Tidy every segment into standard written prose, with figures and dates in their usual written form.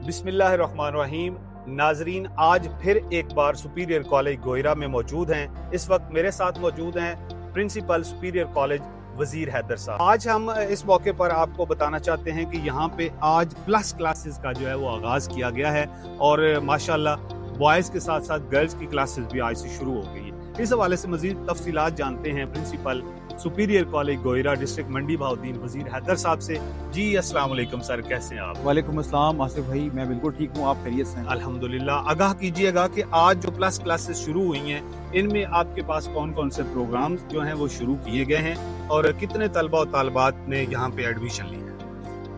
बिस्मिल्लाहिर्रहमानिर्रहीम। नाजरीन, आज फिर एक बार सुपीरियर कॉलेज गोयरा में मौजूद हैं। इस वक्त मेरे साथ मौजूद हैं प्रिंसिपल सुपीरियर कॉलेज वजीर हैदर साहब। आज हम इस मौके पर आपको बताना चाहते हैं कि यहाँ पे आज प्लस क्लासेस का जो है वो आगाज़ किया गया है और माशाल्लाह बॉयज़ के साथ साथ गर्ल्स की क्लासेस भी आज से शुरू हो गई है। इस हवाले से मजीद तफसीलात जानते हैं प्रिंसिपल सुपीरियर कॉलेज गोयरा डिस्ट्रिक्ट मंडी बहाउद्दीन वजीर हैदर साहब से। जी अस्सलाम वालेकुम सर, कैसे हैं आप? वालेकुम अस्सलाम आसिफ भाई, मैं बिल्कुल ठीक हूँ, आप खैरियत से हैं? अल्हम्दुलिल्लाह। आगाह कीजिएगा कि आज जो प्लस क्लासेस शुरू हुई हैं इनमें आपके पास कौन कौन से प्रोग्राम्स जो हैं वो शुरू किए गए हैं और कितने तलबा और तालिबात ने यहाँ पे एडमिशन ली है?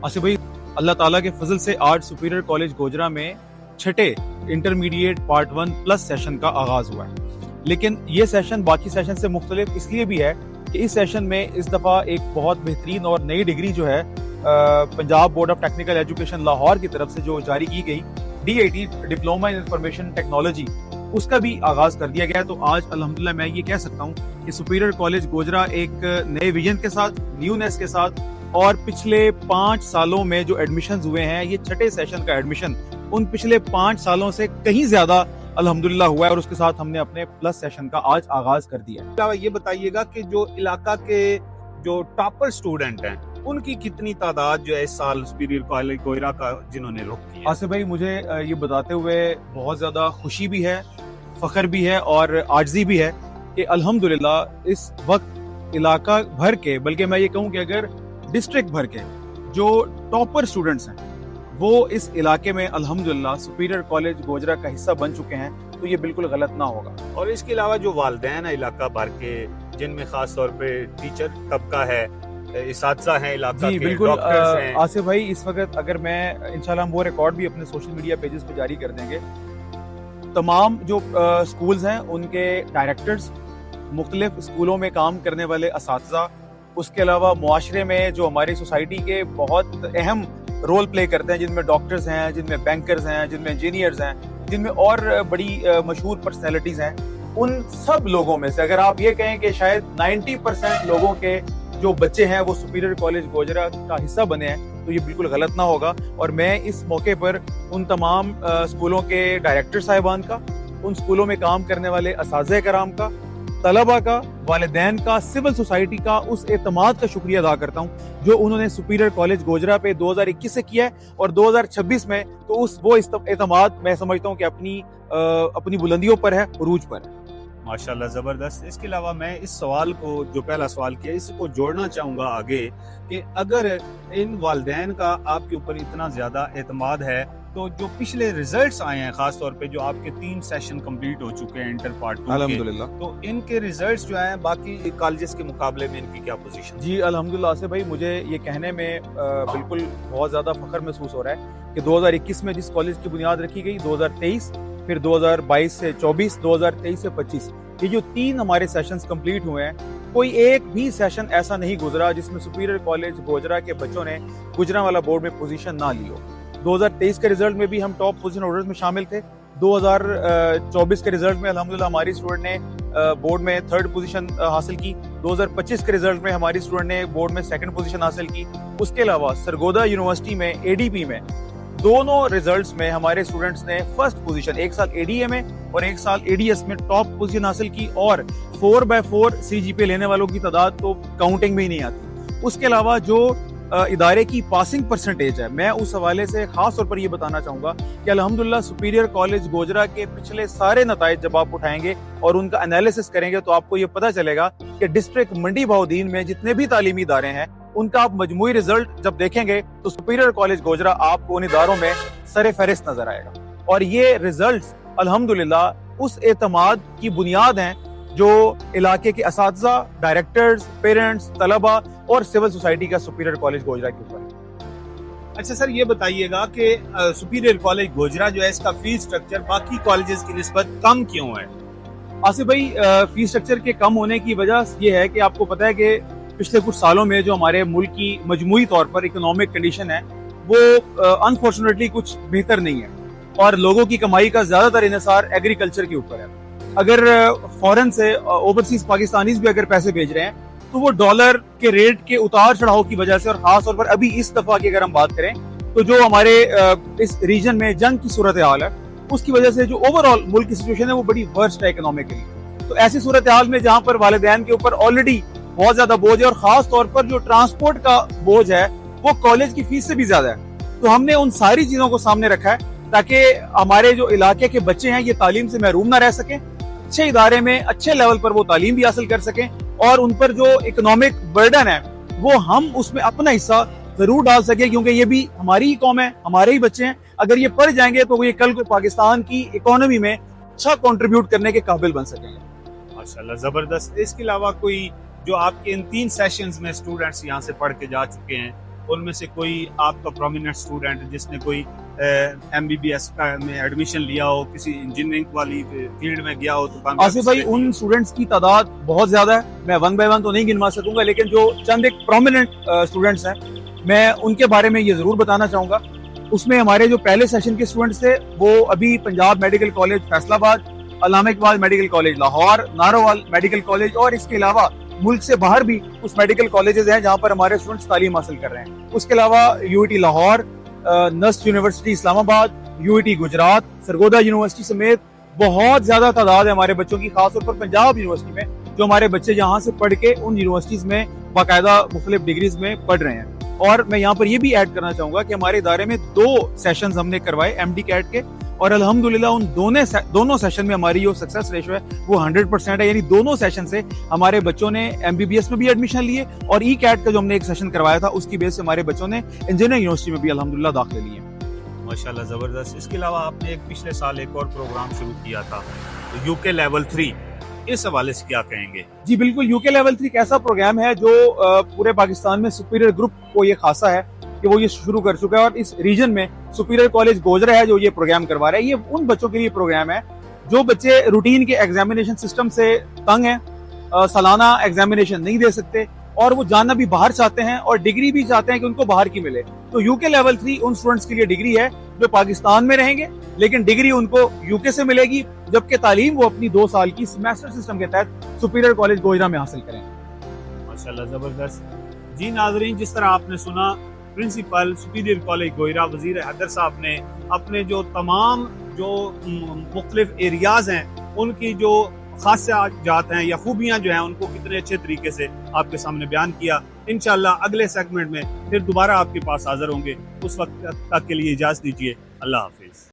आसिफ भाई, अल्लाह ताला के फजल से आज सुपीरियर कॉलेज गोजरा में छठे इंटरमीडिएट पार्ट 1 प्लस सेशन का आगाज हुआ है। लेकिन ये सेशन बाकी सेशन से मुख्तलिफ इसलिए भी है कि इस सेशन में इस दफ़ा एक बहुत बेहतरीन और नई डिग्री जो है Punjab board of technical education Lahore की तरफ से जो जारी की गई DIT diploma in information technology, उसका भी आगाज कर दिया गया है। तो आज अल्हम्दुलिल्लाह मैं ये कह सकता हूँ कि सुपीरियर कॉलेज गोजरा एक नए विजन के साथ, न्यूनेस के साथ, और पिछले 5 सालों में जो एडमिशन हुए हैं, ये छठे सेशन का एडमिशन उन पिछले 5 सालों से कहीं ज्यादा अल्हम्दुलिल्लाह हुआ है और उसके साथ हमने अपने प्लस सेशन का आज आगाज कर दिया है। ये बताइएगा कि जो इलाका के जो टॉपर स्टूडेंट हैं उनकी कितनी तादाद जो है इस साल सुपीरियर कॉलेज गोयरा का जिन्होंने रुख किया? आसिफ भाई, मुझे ये बताते हुए बहुत ज्यादा खुशी भी है, फख्र भी है और आजिज़ी भी है कि अल्हम्दुलिल्लाह इस वक्त इलाका भर के, बल्कि मैं ये कहूँ कि अगर डिस्ट्रिक्ट भर के जो टॉपर स्टूडेंट्स हैं वो इस इलाके में अल्हम्दुलिल्लाह सुपीरियर कॉलेज गोजरा का हिस्सा बन चुके हैं, तो ये बिल्कुल गलत ना होगा। और इसके अलावा जो वालिदैन है इलाका भर के, जिनमें खास तौर पे टीचर तबका है, इसातिज़ा हैं इलाका जी, के, बिल्कुल डॉक्टर्स हैं। आसिफ भाई, इस वक्त अगर मैं इंशाल्लाह हम वो रिकॉर्ड भी अपने सोशल मीडिया पेजेस पे जारी कर देंगे। तमाम जो स्कूल्स हैं उनके डायरेक्टर्स, मुख्तलिफ स्कूलों में काम करने वाले असातिज़ा, उसके अलावा मुआशरे में जो हमारी सोसाइटी के बहुत अहम रोल प्ले करते हैं, जिनमें डॉक्टर्स हैं, जिनमें बैंकर्स हैं, जिनमें इंजीनियर्स हैं, जिनमें और बड़ी मशहूर पर्सनैलिटीज हैं, उन सब लोगों में से अगर आप ये कहें कि शायद 90% लोगों के जो बच्चे हैं वो सुपीरियर कॉलेज गोजरा का हिस्सा बने हैं, तो ये बिल्कुल गलत ना होगा। और मैं इस मौके पर उन तमाम स्कूलों के डायरेक्टर साहिबान का, उन स्कूलों में काम करने वाले असातिज़ा कराम का, तलबा का, वालिदैन का, सिविल सोसाइटी का उस एतमाद का शुक्रिया अदा करता हूँ जो उन्होंने सुपीरियर कॉलेज गोजरा पे 2021 से किया है और 2026 में तो वो एतमाद मैं समझता हूँ कि अपनी बुलंदियों पर है, उरूज पर है। माशाल्लाह, जबरदस्त। इसके अलावा मैं इस सवाल को, जो पहला सवाल किया, इसको जोड़ना चाहूंगा आगे कि अगर इन वालिदैन का आपके ऊपर इतना ज्यादा एतमाद है तो जो पिछले रिजल्ट्स आए हैं, खास तौर पे जो आपके 3 सेशन कंप्लीट हो चुके हैं इंटर पार्ट 2 अल्हम्दुलिल्लाह, तो इनके रिजल्ट्स जो हैं बाकी कॉलेजेस के मुकाबले में इनकी क्या पोजीशन? जी अल्हम्दुलिल्लाह से भाई, मुझे ये कहने में बिल्कुल बहुत ज्यादा फख्र महसूस हो रहा है कि 2021 में जिस कॉलेज की बुनियाद रखी गई, 2023, फिर 2022 से 24, 2023 से 25, ये जो 3 हमारे सेशंस कंप्लीट हुए हैं, कोई एक भी सेशन ऐसा नहीं गुजरा जिसमें सुपीरियर कॉलेज गोजरा के बच्चों ने गुजरांवाला बोर्ड में पोजीशन ना ली हो। 2023 के रिजल्ट में भी हम टॉप पोजीशन होल्डर्स में शामिल थे। 2024 के रिजल्ट में अल्हम्दुलिल्लाह हमारी स्टूडेंट ने बोर्ड में 3rd पोजीशन हासिल की। 2025 के रिजल्ट में हमारी स्टूडेंट ने बोर्ड में 2nd पोजीशन हासिल की। उसके अलावा सरगोदा यूनिवर्सिटी में ADP में दोनों रिजल्ट्स में हमारे स्टूडेंट्स ने 1st पोजीशन, एक साल ADA में और एक साल ADS में टॉप पोजीशन हासिल की और 4/4 CGPA लेने वालों की तादाद तो काउंटिंग में ही नहीं आती। उसके अलावा जो इदारे की पासिंग परसेंटेज है, मैं उस हवाले से खास तौर पर ये बताना चाहूंगा कि अल्हम्दुलिल्लाह सुपीरियर कॉलेज गोजरा के पिछले सारे नताइज जब आप उठाएंगे और उनका एनालिसिस करेंगे तो आपको ये पता चलेगा कि डिस्ट्रिक्ट मंडी बहाउद्दीन में जितने भी तालीमी इदारे हैं उनका आप मजमूई रिजल्ट जब देखेंगे तो सुपीरियर कॉलेज गोजरा आपको उन इदारों में सरे फहरिस्त नजर आएगा। और ये रिजल्ट्स अल्हम्दुलिल्लाह उस एतमाद की बुनियाद हैं जो इलाके के असातिज़ा, डायरेक्टर्स, पेरेंट्स, तलबा और सिविल सोसाइटी का सुपीरियर कॉलेज गोजरा के ऊपर। अच्छा सर, ये बताइएगा कि सुपीरियर कॉलेज गोजरा जो है इसका फीस स्ट्रक्चर बाकी कॉलेजेस की निस्बत कम क्यों है? आसिफ भाई, फीस स्ट्रक्चर के कम होने की वजह ये है कि आपको पता है कि पिछले कुछ सालों में जो हमारे मुल्क की मजमूई तौर पर इकोनॉमिक कंडीशन है वो अनफॉर्चुनेटली कुछ बेहतर नहीं है और लोगों की कमाई का ज्यादातर इन्हिसार एग्रीकल्चर के ऊपर है। अगर फॉरेन से ओवरसीज पाकिस्तानीज भी अगर पैसे भेज रहे हैं तो वो डॉलर के रेट के उतार चढ़ाव की वजह से, और खास तौर पर अभी इस दफा की अगर हम बात करें تو جو ہمارے اس ریجن میں جنگ کی صورتحال ہے اس کی وجہ سے جو اوور آل ملک کی سچویشن ہے وہ بڑی ورسٹ ہے اکنامکلی. تو ایسی صورتحال میں جہاں پر والدین کے اوپر آلریڈی بہت زیادہ بوجھ ہے اور خاص طور پر جو ٹرانسپورٹ کا بوجھ ہے وہ کالج کی فیس سے بھی زیادہ ہے, تو ہم نے ان ساری چیزوں کو سامنے رکھا ہے تاکہ ہمارے جو علاقے کے بچے ہیں یہ تعلیم سے محروم نہ رہ سکیں, اچھے ادارے میں اچھے لیول پر وہ تعلیم بھی حاصل کر سکیں, اور ان پر جو اکنامک برڈن ہے وہ ہم اس میں اپنا حصہ ضرور ڈال سکیں, کیونکہ یہ بھی ہماری ہی قوم ہے, ہمارے ہی بچے ہیں. اگر یہ پڑھ جائیں گے تو یہ کل کو پاکستان کی اکانومی میں اچھا کنٹریبیوٹ کرنے کے قابل بن سکیں گے. ماشاءاللہ زبردست. اس کے علاوہ کوئی جو آپ کے ان 3 سیشنز میں اسٹوڈنٹس یہاں سے پڑھ کے جا چکے ہیں ان میں سے کوئی آپ کا پرومیننٹ اسٹوڈنٹ جس نے کوئی MBBS میں ایڈمیشن لیا ہو, کسی انجینئرنگ والی فیلڈ میں گیا ہو؟ تو آصف بھائی ان اسٹوڈنٹس کی تعداد بہت زیادہ ہے, میں 1 by 1 تو نہیں گنوا سکوں گا, لیکن جو چند ایک پرومیننٹ اسٹوڈنٹس ہیں میں ان کے بارے میں یہ ضرور بتانا چاہوں گا. اس میں ہمارے جو پہلے سیشن کے اسٹوڈنٹس تھے وہ ابھی پنجاب میڈیکل کالج فیصل آباد, علامہ Iqbal medical college Lahore, Narowal medical college, اور اس کے علاوہ ملک سے باہر بھی کچھ میڈیکل کالجز ہیں جہاں پر ہمارے اسٹوڈنٹس تعلیم حاصل کر رہے ہیں. اس کے علاوہ UIT لاہور, نسٹ یونیورسٹی اسلام آباد, UIT گجرات, سرگودا یونیورسٹی سمیت بہت زیادہ تعداد ہے ہمارے بچوں کی, خاص طور پر پنجاب یونیورسٹی میں جو ہمارے بچے یہاں سے پڑھ کے ان یونیورسٹیز میں باقاعدہ مختلف ڈگریز میں پڑھ رہے ہیں. اور میں یہاں پر یہ بھی ایڈ کرنا چاہوں گا کہ ہمارے ادارے میں 2 سیشنز ہم نے کروائے MD کیٹ کے, اور الحمدللہ ان دونوں سیشن میں ہماری جو سکسیس ریشو ہے وہ 100% ہے. یعنی دونوں سیشن سے ہمارے بچوں نے MBBS میں بھی ایڈمیشن لیے, اور ای کیٹ کا جو ہم نے ایک سیشن کروایا تھا اس کی بیس سے ہمارے بچوں نے انجینئرنگ یونیورسٹی میں بھی الحمدللہ داخلے لیے. ماشاءاللہ زبردست. اس کے علاوہ آپ نے ایک پچھلے سال ایک اور پروگرام شروع کیا تھا UK لیول 3, اس حوالے سے کیا کہیں گے؟ جی بالکل, UK لیول 3 ایک ایسا پروگرام ہے جو پورے پاکستان میں سپیریئر گروپ کو یہ خاصہ ہے کہ وہ یہ شروع کر چکا ہے, اور اس ریجن میں سپیریئر کالج گوجرا ہے جو یہ پروگرام کروا رہا ہے. یہ ان بچوں کے لیے پروگرام ہے جو بچے روٹین کے ایگزامینیشن سسٹم سے تنگ ہیں, سالانہ ایگزامینیشن نہیں دے سکتے, اور وہ جاننا بھی باہر چاہتے ہیں اور ڈگری بھی چاہتے ہیں کہ ان کو باہر کی ملے. تو UK لیول 3 ان اسٹوڈنٹس کے لیے ڈگری ہے جو پاکستان میں رہیں گے, لیکن ڈگری ان کو UK سے ملے گی, جبکہ تعلیم وہ اپنی 2 سال کی سیمیسٹر سسٹم کے تحت سپیریئر کالج گوجرا میں حاصل کریں. ماشاءاللہ زبردست. جی ناظرین, جس طرح آپ نے سنا پرنسپل سپیریئر کالج گوجرا وزیر حیدر صاحب نے اپنے جو تمام جو مختلف ایریاز ہیں ان کی جو خاصیات ہیں یا خوبیاں جو ہیں ان کو کتنے اچھے طریقے سے آپ کے سامنے بیان کیا. انشاءاللہ اگلے سیگمنٹ میں پھر دوبارہ آپ کے پاس حاضر ہوں گے. اس وقت تک کے لیے اجازت دیجیے. اللہ حافظ.